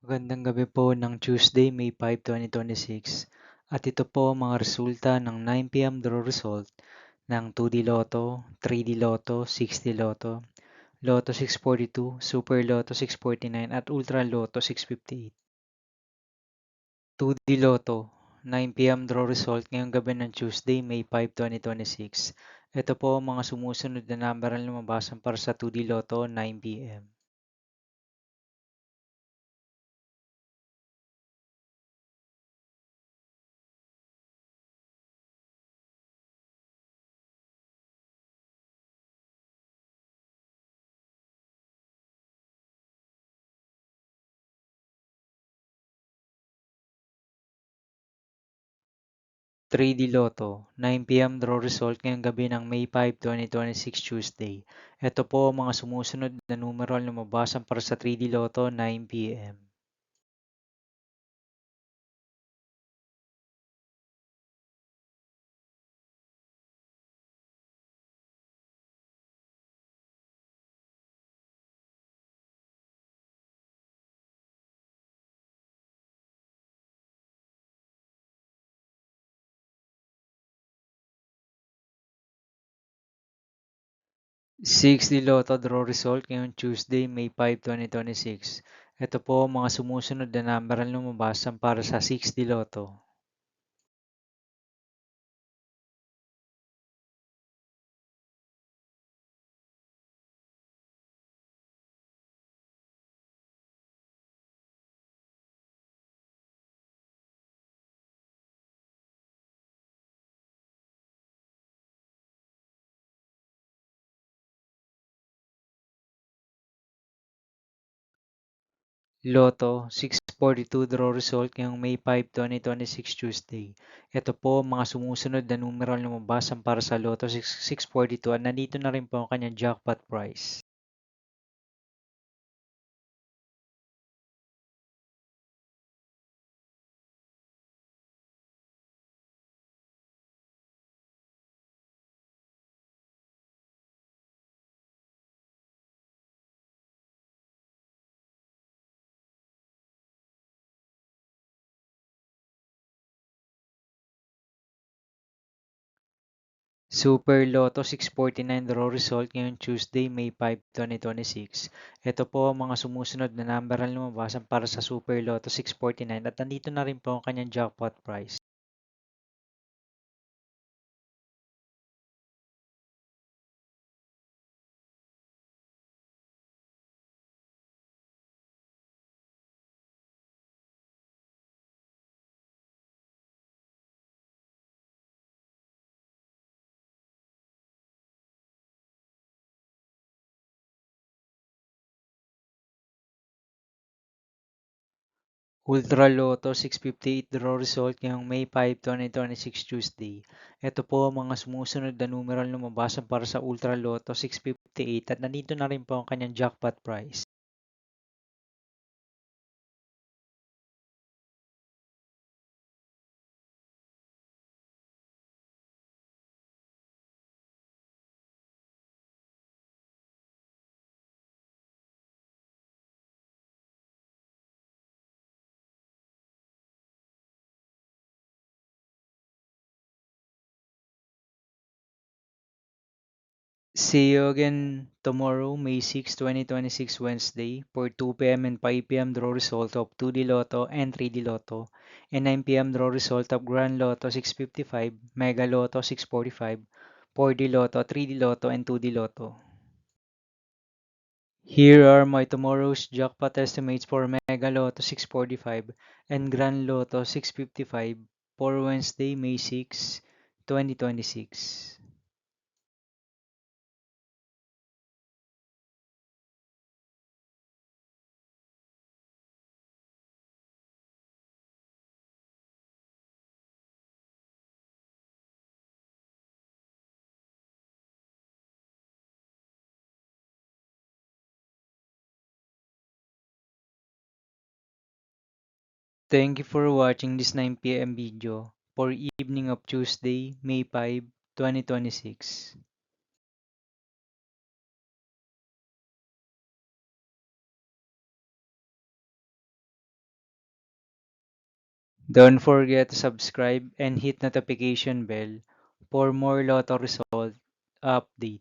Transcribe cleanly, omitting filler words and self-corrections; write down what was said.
Magandang gabi po ng Tuesday, May 5, 2026. At ito po ang mga resulta ng 9 PM draw result ng 2D Lotto, 3D Lotto, 6D Lotto, Lotto 642, Super Lotto 649 at Ultra Lotto 658. 2D Lotto, 9 PM draw result ngayong gabi ng Tuesday, May 5, 2026. Ito po ang mga sumusunod na number na lumabasan para sa 2D Lotto 9 PM. 3D Lotto, 9 PM draw result ngayong gabi ng May 5, 2026 Tuesday. Ito po ang mga sumusunod na numero na lumabasan para sa 3D Lotto 9 PM. 6D Lotto draw result ngayong Tuesday, May 5, 2026. Ito po ang mga sumusunod na number na lumabasan para sa 6D Lotto. 642 draw result ngayong May 5, 2026 Tuesday. Ito po ang mga sumusunod na numero na lumabasan para sa Lotto 642 at nandito na rin po ang kanyang jackpot price. Super Lotto 649 draw result ngayong Tuesday, May 5, 2026. Ito po ang mga sumusunod na number na lumabasan para sa Super Lotto 649 at nandito na rin po ang kanyang jackpot price. Ultra Lotto 658 draw result ngayong May 5, 2026 Tuesday. Ito po ang mga sumusunod na numero na lumabasan para sa Ultra Lotto 658 at nandito na rin po ang kanyang jackpot price. See you again tomorrow, May 6, 2026 Wednesday for 2 PM and 5 PM draw result of 2D Lotto and 3D Lotto and 9 PM draw result of Grand Lotto 655, Mega Lotto 645, 4D Lotto, 3D Lotto and 2D Lotto. Here are my tomorrow's jackpot estimates for Mega Lotto 645 and Grand Lotto 655 for Wednesday, May 6, 2026. Thank you for watching this 9 PM video for evening of Tuesday, May 5, 2026. Don't forget to subscribe and hit notification bell for more Lotto result update.